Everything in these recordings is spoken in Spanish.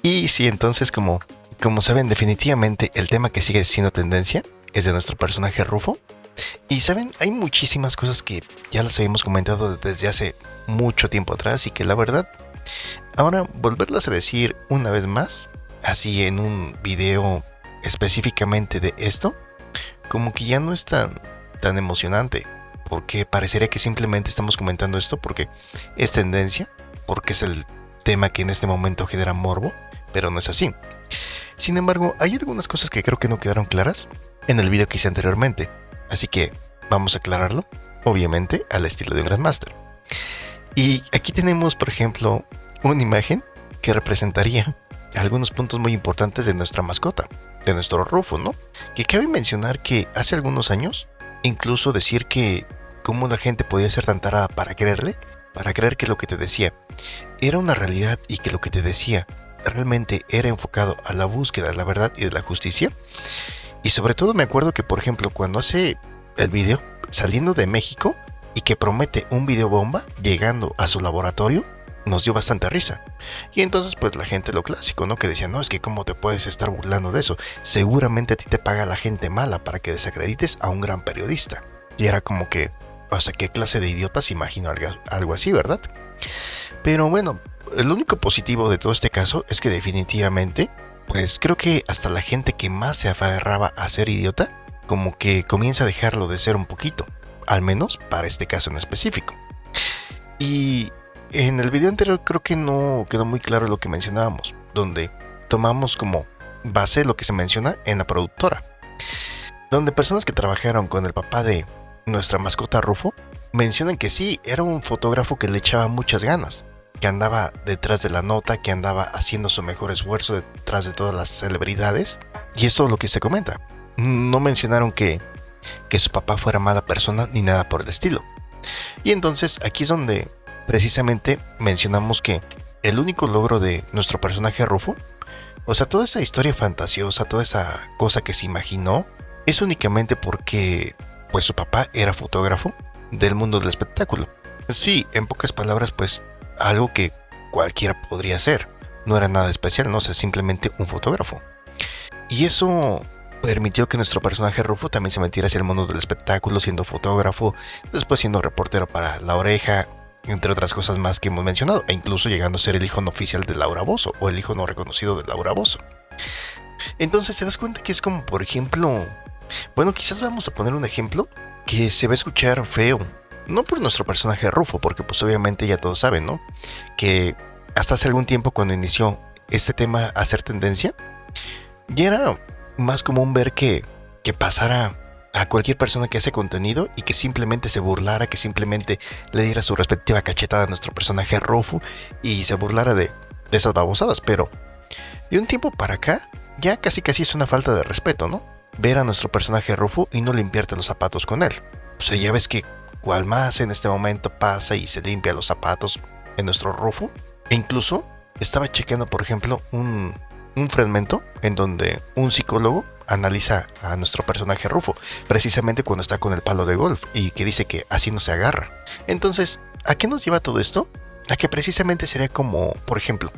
Y sí, entonces como saben, definitivamente el tema que sigue siendo tendencia es de nuestro personaje Rufo. Y saben, hay muchísimas cosas que ya las habíamos comentado desde hace mucho tiempo atrás y que la verdad, ahora volverlas a decir una vez más, así en un video específicamente de esto, como que ya no es tan emocionante, porque parecería que simplemente estamos comentando esto porque es tendencia, porque es el tema que en este momento genera morbo, pero no es así. Sin embargo, hay algunas cosas que creo que no quedaron claras en el video que hice anteriormente, así que vamos a aclararlo, obviamente al estilo de un Grandmaster. Y aquí tenemos, por ejemplo, una imagen que representaría algunos puntos muy importantes de nuestra mascota, de nuestro Rufo, ¿no? Que cabe mencionar que hace algunos años, incluso decir que cómo la gente podía ser tan tarada para creerle, para creer que lo que te decía era una realidad y que lo que te decía realmente era enfocado a la búsqueda de la verdad y de la justicia. Y sobre todo me acuerdo que, por ejemplo, cuando hace el video saliendo de México y que promete un video bomba llegando a su laboratorio, nos dio bastante risa. Y entonces pues la gente lo clásico, ¿no? Que decía, no, es que cómo te puedes estar burlando de eso. Seguramente a ti te paga la gente mala para que desacredites a un gran periodista. Y era como que, o sea, ¿qué clase de idiotas imagino algo así, verdad? Pero bueno, el único positivo de todo este caso es que definitivamente, pues creo que hasta la gente que más se aferraba a ser idiota, como que comienza a dejarlo de ser un poquito, al menos para este caso en específico. Y en el video anterior creo que no quedó muy claro lo que mencionábamos, donde tomamos como base lo que se menciona en la productora, donde personas que trabajaron con el papá de nuestra mascota Rufo mencionan que sí, era un fotógrafo que le echaba muchas ganas, que andaba detrás de la nota, que andaba haciendo su mejor esfuerzo detrás de todas las celebridades, y es todo lo que se comenta. No mencionaron que su papá fuera mala persona ni nada por el estilo. Y entonces aquí es donde precisamente mencionamos que el único logro de nuestro personaje Rufo, o sea, toda esa historia fantasiosa, toda esa cosa que se imaginó, es únicamente porque pues su papá era fotógrafo del mundo del espectáculo. Sí, en pocas palabras, pues algo que cualquiera podría hacer. No era nada especial, no, o sea, simplemente un fotógrafo. Y eso permitió que nuestro personaje Rufo también se metiera hacia el mundo del espectáculo, siendo fotógrafo, después siendo reportero para La Oreja, entre otras cosas más que hemos mencionado, e incluso llegando a ser el hijo no oficial de Laura Bozzo, o el hijo no reconocido de Laura Bozzo. Entonces te das cuenta que es como, por ejemplo, bueno, quizás vamos a poner un ejemplo que se va a escuchar feo, no por nuestro personaje Rufo, porque pues obviamente ya todos saben, ¿no? Que hasta hace algún tiempo cuando inició este tema a ser tendencia, ya era más común ver que pasara a cualquier persona que hace contenido y que simplemente se burlara, que simplemente le diera su respectiva cachetada a nuestro personaje Rufo y se burlara de esas babosadas, pero de un tiempo para acá ya casi es una falta de respeto, ¿no? Ver a nuestro personaje Rufo y no limpiarte los zapatos con él. O sea, ya ves que cual más en este momento pasa y se limpia los zapatos en nuestro Rufo. E incluso estaba chequeando, por ejemplo, un fragmento en donde un psicólogo analiza a nuestro personaje Rufo, precisamente cuando está con el palo de golf y que dice que así no se agarra. Entonces, ¿a qué nos lleva todo esto? A que precisamente sería como, por ejemplo,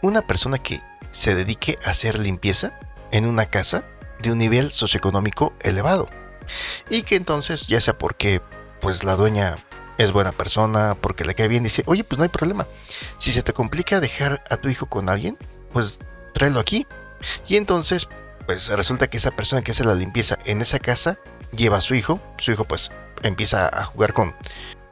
una persona que se dedique a hacer limpieza en una casa de un nivel socioeconómico elevado y que entonces, ya sea porque pues la dueña es buena persona, porque le cae bien, dice, oye, pues no hay problema, si se te complica dejar a tu hijo con alguien, pues tráelo aquí. Y entonces pues resulta que esa persona que hace la limpieza en esa casa lleva a su hijo pues empieza a jugar con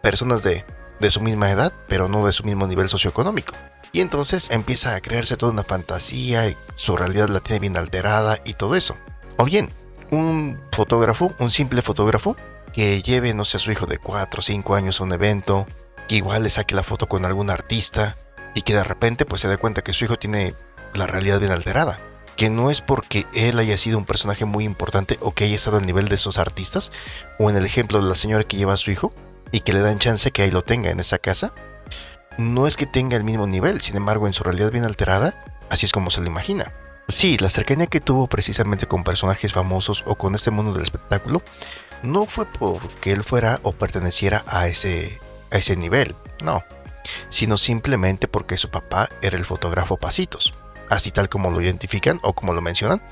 personas de su misma edad, pero no de su mismo nivel socioeconómico. Y entonces empieza a crearse toda una fantasía, y su realidad la tiene bien alterada y todo eso. O bien, un fotógrafo, un simple fotógrafo, que lleve, no sé, a su hijo de 4 o 5 años a un evento, que igual le saque la foto con algún artista, y que de repente pues se dé cuenta que su hijo tiene la realidad bien alterada. Que no es porque él haya sido un personaje muy importante o que haya estado al nivel de esos artistas, o en el ejemplo de la señora que lleva a su hijo, y que le dan chance que ahí lo tenga en esa casa, no es que tenga el mismo nivel, sin embargo en su realidad bien alterada, así es como se lo imagina. Sí, la cercanía que tuvo precisamente con personajes famosos o con este mundo del espectáculo no fue porque él fuera o perteneciera a ese nivel, no, sino simplemente porque su papá era el fotógrafo Pasitos. así tal como lo identifican o como lo mencionan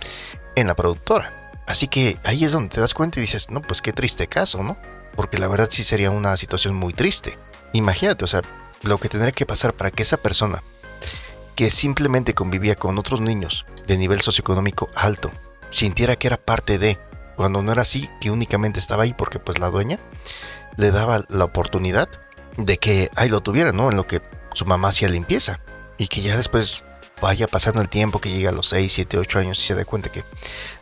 en la productora. Así que ahí es donde te das cuenta y dices, no, pues qué triste caso, ¿no? Porque la verdad sí sería una situación muy triste. Imagínate, o sea, lo que tendría que pasar para que esa persona que simplemente convivía con otros niños de nivel socioeconómico alto sintiera que era parte de, cuando no era así, que únicamente estaba ahí porque pues la dueña le daba la oportunidad de que ahí lo tuviera, ¿no? En lo que su mamá hacía limpieza. Y que ya después vaya pasando el tiempo, que llega a los 6 7 8 años y se dé cuenta que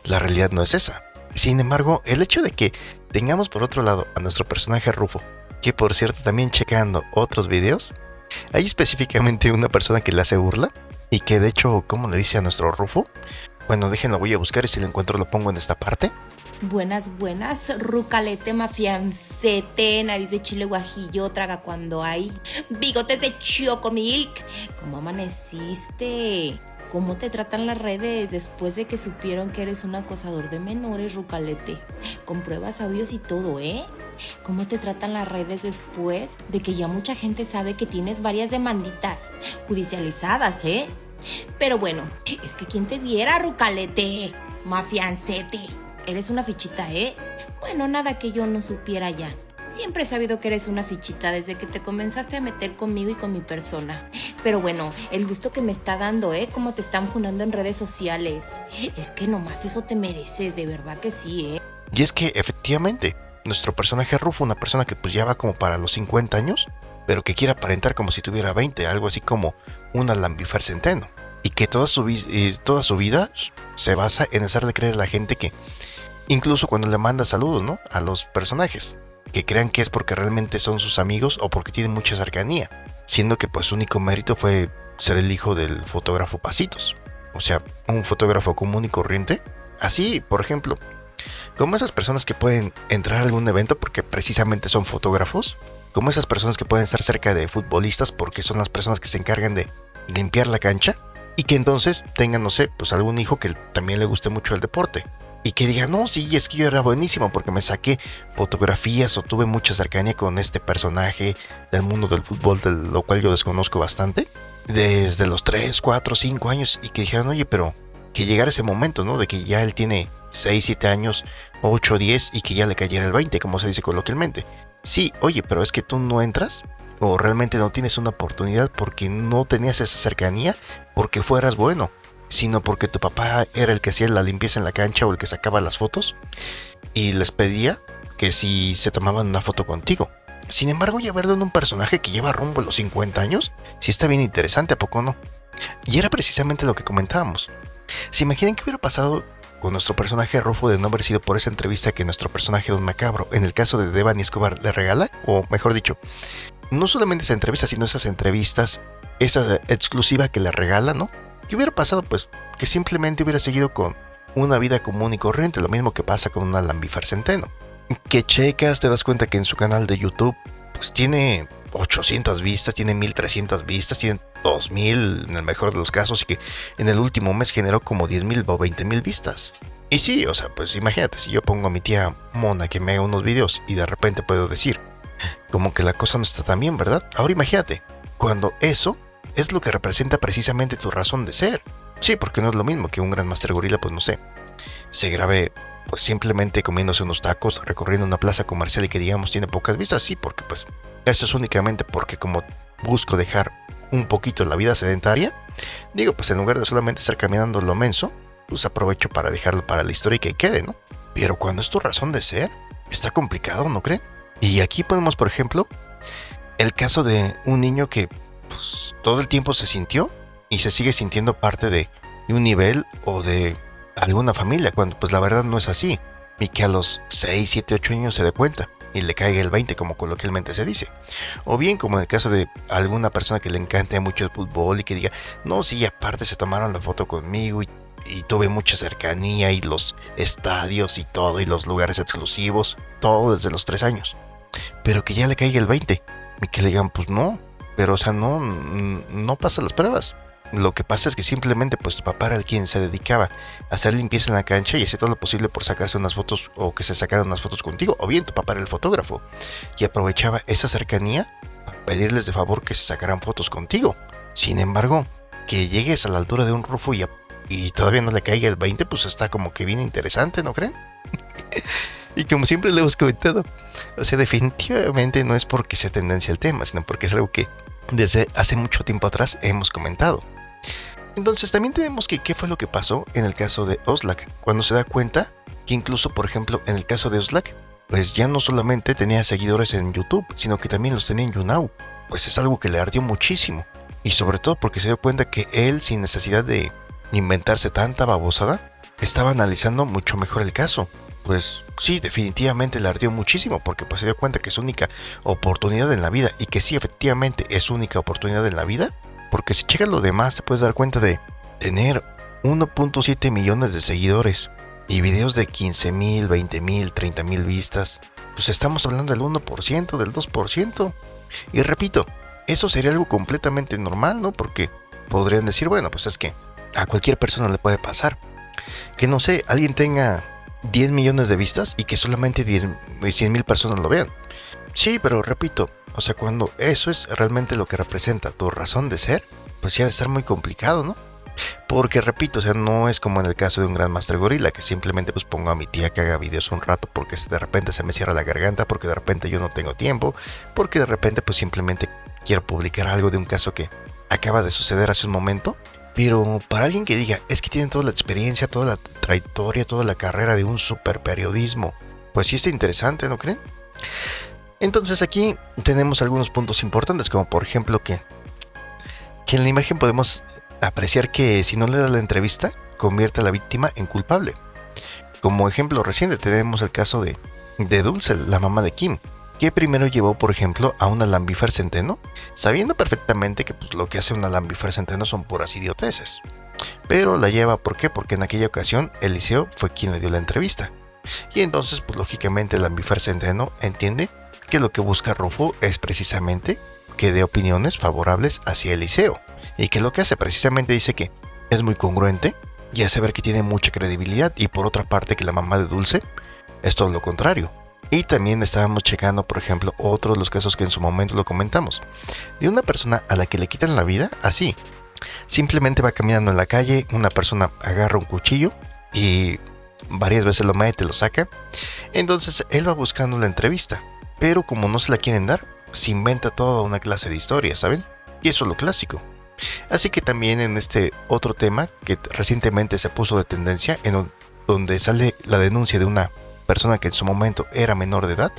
la realidad no es esa. Sin embargo, el hecho de que tengamos por otro lado a nuestro personaje Rufo, que por cierto también checando otros videos, hay específicamente una persona que le hace burla y que de hecho, ¿cómo le dice a nuestro Rufo? Bueno, déjenlo, voy a buscar y si lo encuentro lo pongo en esta parte. Buenas, buenas, rucalete, mafiancete, nariz de chile guajillo, traga cuando hay, bigotes de chocomilk. ¿Cómo amaneciste? ¿Cómo te tratan las redes después de que supieron que eres un acosador de menores, rucalete? Con pruebas, audios y todo, ¿eh? ¿Cómo te tratan las redes después de que ya mucha gente sabe que tienes varias demanditas judicializadas, eh? Pero bueno, es que quien te viera, rucalete, mafiancete. Eres una fichita, ¿eh? Bueno, nada que yo no supiera ya. Siempre he sabido que eres una fichita desde que te comenzaste a meter conmigo y con mi persona. Pero bueno, el gusto que me está dando, ¿eh? Cómo te están funando en redes sociales. Es que nomás eso te mereces, de verdad que sí, ¿eh? Y es que efectivamente, nuestro personaje Rufo, una persona que pues ya va como para los 50 años, pero que quiere aparentar como si tuviera 20, algo así como una lambifer centeno. Y que toda su vida se basa en hacerle creer a la gente que, incluso cuando le manda saludos, ¿no?, a los personajes, que crean que es porque realmente son sus amigos o porque tienen mucha cercanía, siendo que pues su único mérito fue ser el hijo del fotógrafo Pasitos, o sea, un fotógrafo común y corriente. Así, por ejemplo, como esas personas que pueden entrar a algún evento porque precisamente son fotógrafos, como esas personas que pueden estar cerca de futbolistas porque son las personas que se encargan de limpiar la cancha, y que entonces tengan, no sé, pues algún hijo que también le guste mucho el deporte y que diga, no, sí, es que yo era buenísimo porque me saqué fotografías o tuve mucha cercanía con este personaje del mundo del fútbol, de lo cual yo desconozco bastante, desde los 3 4 5 años, y que dijeran, oye, pero que llegara ese momento, ¿no?, de que ya él tiene 6 7 años, 8 10, y que ya le cayera el 20, como se dice coloquialmente. Sí, oye, pero es que tú no entras o realmente no tienes una oportunidad porque no tenías esa cercanía, porque fueras bueno, sino porque tu papá era el que hacía la limpieza en la cancha o el que sacaba las fotos y les pedía que si se tomaban una foto contigo. Sin embargo, ya verlo en un personaje que lleva rumbo a los 50 años, sí está bien interesante, ¿a poco no? Y era precisamente lo que comentábamos. ¿Se imaginan qué hubiera pasado con nuestro personaje Rufo de no haber sido por esa entrevista que nuestro personaje Don Macabro, en el caso de Devani Escobar, le regala? O mejor dicho, no solamente esa entrevista, sino esas entrevistas, esa exclusiva que le regala, ¿no? ¿Qué hubiera pasado? Pues que simplemente hubiera seguido con una vida común y corriente, lo mismo que pasa con una lambifer centeno. Que checas, te das cuenta que en su canal de YouTube pues tiene 800 vistas, tiene 1300 vistas, tiene 2000 en el mejor de los casos, y que en el último mes generó como 10,000 o 20,000 vistas. Y sí, o sea, pues imagínate, si yo pongo a mi tía Mona que me haga unos videos y de repente puedo decir, como que la cosa no está tan bien, ¿verdad? Ahora imagínate, cuando eso es lo que representa precisamente tu razón de ser. Sí, porque no es lo mismo que un gran Master Gorila, pues no sé, se grabe pues simplemente comiéndose unos tacos, recorriendo una plaza comercial y que digamos tiene pocas vistas. Sí, porque pues eso es únicamente porque como busco dejar un poquito la vida sedentaria, digo, pues en lugar de solamente estar caminando lo menso, pues aprovecho para dejarlo para la historia y que quede, ¿no? Pero cuando es tu razón de ser, está complicado, ¿no creen? Y aquí podemos, por ejemplo, el caso de un niño que pues, todo el tiempo se sintió y se sigue sintiendo parte de un nivel o de alguna familia, cuando pues la verdad no es así, y que a los 6 7 8 años se dé cuenta y le caiga el 20, como coloquialmente se dice. O bien como en el caso de alguna persona que le encante mucho el fútbol y que diga, no, sí, aparte se tomaron la foto conmigo y tuve mucha cercanía y los estadios y todo y los lugares exclusivos, todo desde los 3 años. Pero que ya le caiga el 20 y que le digan, pues no, pero o sea, no pasa las pruebas. Lo que pasa es que simplemente pues tu papá era el quien se dedicaba a hacer limpieza en la cancha y hacía todo lo posible por sacarse unas fotos o que se sacaran unas fotos contigo, o bien tu papá era el fotógrafo y aprovechaba esa cercanía para pedirles de favor que se sacaran fotos contigo. Sin embargo, que llegues a la altura de un Rufo y todavía no le caiga el 20, pues está como que bien interesante, ¿no creen? Y como siempre le hemos comentado, o sea, definitivamente no es porque sea tendencia el tema, sino porque es algo que desde hace mucho tiempo atrás hemos comentado. Entonces también tenemos que qué fue lo que pasó en el caso de Oxlack, cuando se da cuenta que incluso, por ejemplo, en el caso de Oxlack, pues ya no solamente tenía seguidores en YouTube, sino que también los tenía en YouNow. Pues es algo que le ardió muchísimo. Y sobre todo porque se dio cuenta que él, sin necesidad de inventarse tanta babosada, estaba analizando mucho mejor el caso. Pues sí, definitivamente le ardió muchísimo porque pues se dio cuenta que es su única oportunidad en la vida y que sí, efectivamente es su única oportunidad en la vida. Porque si checas lo demás te puedes dar cuenta de tener 1.7 millones de seguidores y videos de 15,000, 20,000, 30,000 vistas. Pues estamos hablando del 1%, del 2%. Y repito, eso sería algo completamente normal, ¿no? Porque podrían decir, bueno, pues es que a cualquier persona le puede pasar. Que no sé, alguien tenga 10 millones de vistas y que solamente 100,000 personas lo vean. Sí, pero repito, o sea, cuando eso es realmente lo que representa tu razón de ser, pues sí ha de estar muy complicado, ¿no? Porque repito, o sea, no es como en el caso de un Grandmaster Gorilla, que simplemente pues pongo a mi tía que haga videos un rato porque de repente se me cierra la garganta, porque de repente yo no tengo tiempo, porque de repente pues simplemente quiero publicar algo de un caso que acaba de suceder hace un momento. Pero para alguien que diga, es que tienen toda la experiencia, toda la trayectoria, toda la carrera de un super periodismo, pues sí está interesante, ¿no creen? Entonces aquí tenemos algunos puntos importantes, como por ejemplo que en la imagen podemos apreciar que si no le da la entrevista, convierte a la víctima en culpable. Como ejemplo reciente tenemos el caso de Dulce, la mamá de Kim, que primero llevó, por ejemplo, a una Lambifer Centeno, sabiendo perfectamente que pues, lo que hace una Lambifer Centeno son puras idioteces. Pero la lleva, ¿por qué? Porque en aquella ocasión Eliseo fue quien le dio la entrevista. Y entonces, pues lógicamente Lambifer Centeno entiende que lo que busca Rufo es precisamente que dé opiniones favorables hacia Eliseo. Y que lo que hace precisamente dice que es muy congruente y hace ver que tiene mucha credibilidad. Y por otra parte que la mamá de Dulce es todo lo contrario. Y también estábamos checando, por ejemplo, otros de los casos que en su momento lo comentamos. De una persona a la que le quitan la vida así. Simplemente va caminando en la calle, una persona agarra un cuchillo y varias veces lo mete, lo saca. Entonces él va buscando la entrevista. Pero como no se la quieren dar, se inventa toda una clase de historias, ¿saben? Y eso es lo clásico. Así que también en este otro tema que recientemente se puso de tendencia, en donde sale la denuncia de una persona que en su momento era menor de edad,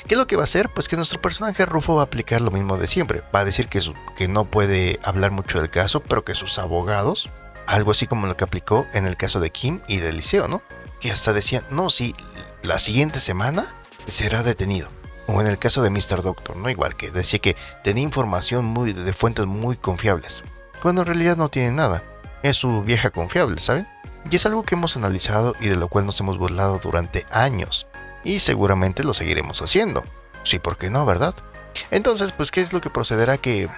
¿qué es lo que va a hacer? Pues que nuestro personaje Rufo va a aplicar lo mismo de siempre. Va a decir que no puede hablar mucho del caso, pero que sus abogados, algo así como lo que aplicó en el caso de Kim y de Eliseo, ¿no? Que hasta decían, no, sí, la siguiente semana será detenido. O en el caso de Mr. Doctor, ¿no? Igual que decía que tenía información de fuentes muy confiables, cuando en realidad no tiene nada. Es su vieja confiable, ¿saben? Y es algo que hemos analizado y de lo cual nos hemos burlado durante años. Y seguramente lo seguiremos haciendo. Sí, ¿por qué no, verdad? Entonces, pues, ¿qué es lo que procederá? Que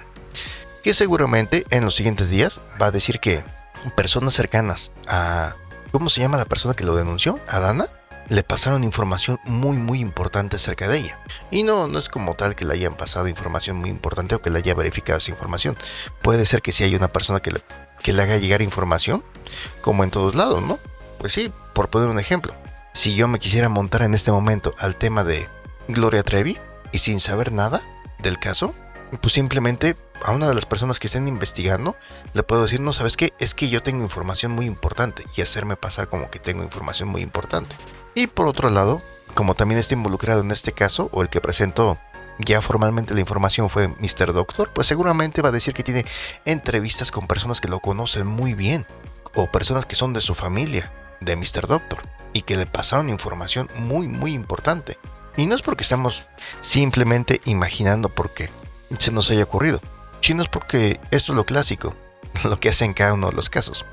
seguramente en los siguientes días va a decir que personas cercanas a... ¿Cómo se llama la persona que lo denunció? ¿A Dana? Le pasaron información muy importante acerca de ella. Y no es como tal que le hayan pasado información muy importante o que le haya verificado esa información. Puede ser que sí haya una persona que le haga llegar información, como en todos lados, ¿no? Pues sí, por poner un ejemplo. Si yo me quisiera montar en este momento al tema de Gloria Trevi y sin saber nada del caso, pues simplemente a una de las personas que estén investigando le puedo decir, no, ¿sabes qué? Es que yo tengo información muy importante, y hacerme pasar como que tengo información muy importante. Y por otro lado, como también está involucrado en este caso, o el que presentó ya formalmente la información fue Mr. Doctor, pues seguramente va a decir que tiene entrevistas con personas que lo conocen muy bien, o personas que son de su familia, de Mr. Doctor, y que le pasaron información muy importante. Y no es porque estamos simplemente imaginando porque se nos haya ocurrido, sino es porque esto es lo clásico, lo que hace en cada uno de los casos.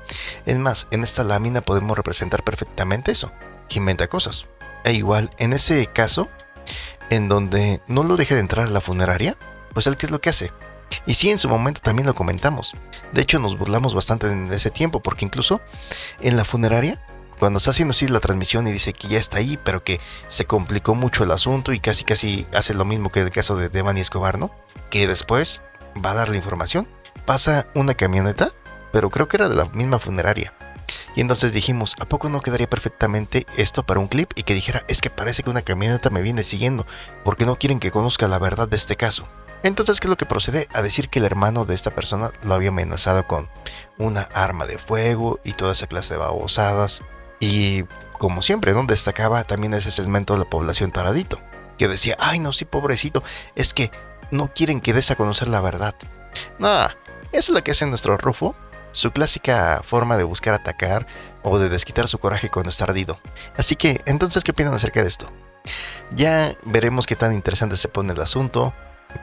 Es más, en esta lámina podemos representar perfectamente eso, que inventa cosas. E igual, en ese caso, en donde no lo deje de entrar a la funeraria, pues él, ¿qué es lo que hace? Y sí, en su momento también lo comentamos. De hecho, nos burlamos bastante en ese tiempo, porque incluso en la funeraria, cuando está haciendo así la transmisión y dice que ya está ahí, pero que se complicó mucho el asunto y casi hace lo mismo que en el caso de Devani Escobar, ¿no? Que después va a dar la información. Pasa una camioneta pero creo que era de la misma funeraria. Y entonces dijimos, ¿a poco no quedaría perfectamente esto para un clip? Y que dijera, es que parece que una camioneta me viene siguiendo, porque no quieren que conozca la verdad de este caso. Entonces, ¿qué es lo que procede? A decir que el hermano de esta persona lo había amenazado con una arma de fuego y toda esa clase de babosadas. Y como siempre, ¿no? Destacaba también ese segmento de la población taradito, que decía, ay no, sí, pobrecito, es que no quieren que des a conocer la verdad. Nada, eso es lo que hace nuestro Rufo, su clásica forma de buscar atacar o de desquitar su coraje cuando está ardido. Así que, entonces, ¿qué opinan acerca de esto? Ya veremos qué tan interesante se pone el asunto,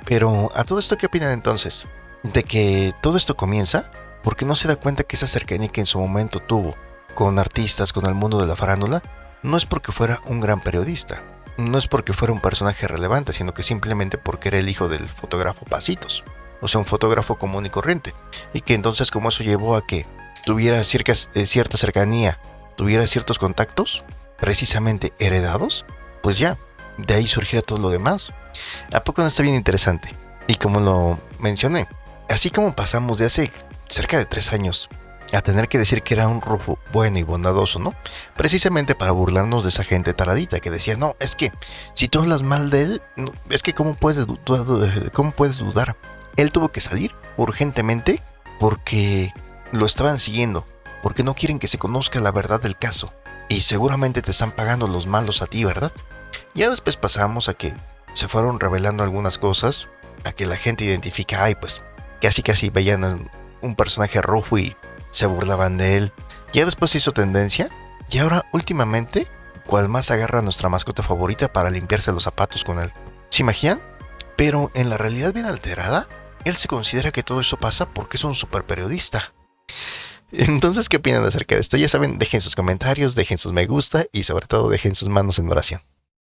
pero a todo esto, ¿qué opinan entonces? De que todo esto comienza porque no se da cuenta que esa cercanía que en su momento tuvo con artistas, con el mundo de la farándula, no es porque fuera un gran periodista, no es porque fuera un personaje relevante, sino que simplemente porque era el hijo del fotógrafo Pasitos, o sea, un fotógrafo común y corriente, y que entonces como eso llevó a que tuviera cierta cercanía, tuviera ciertos contactos, precisamente heredados, pues ya, de ahí surgiera todo lo demás. ¿A poco no está bien interesante? Y como lo mencioné, así como pasamos de hace cerca de 3 años a tener que decir que era un Rufo bueno y bondadoso, ¿no? Precisamente para burlarnos de esa gente taradita que decía, no, es que si tú hablas mal de él, no, es que ¿cómo puedes dudar? Él tuvo que salir urgentemente porque lo estaban siguiendo, porque no quieren que se conozca la verdad del caso. Y seguramente te están pagando los malos a ti, ¿verdad? Ya después pasamos a que se fueron revelando algunas cosas, a que la gente identifica, ay, pues casi veían a un personaje Rufo y se burlaban de él. Ya después se hizo tendencia y ahora últimamente, cual más agarra a nuestra mascota favorita para limpiarse los zapatos con él. ¿Se imaginan? Pero en la realidad bien alterada, él se considera que todo eso pasa porque es un super periodista. Entonces, ¿qué opinan acerca de esto? Ya saben, dejen sus comentarios, dejen sus me gusta y sobre todo dejen sus manos en oración.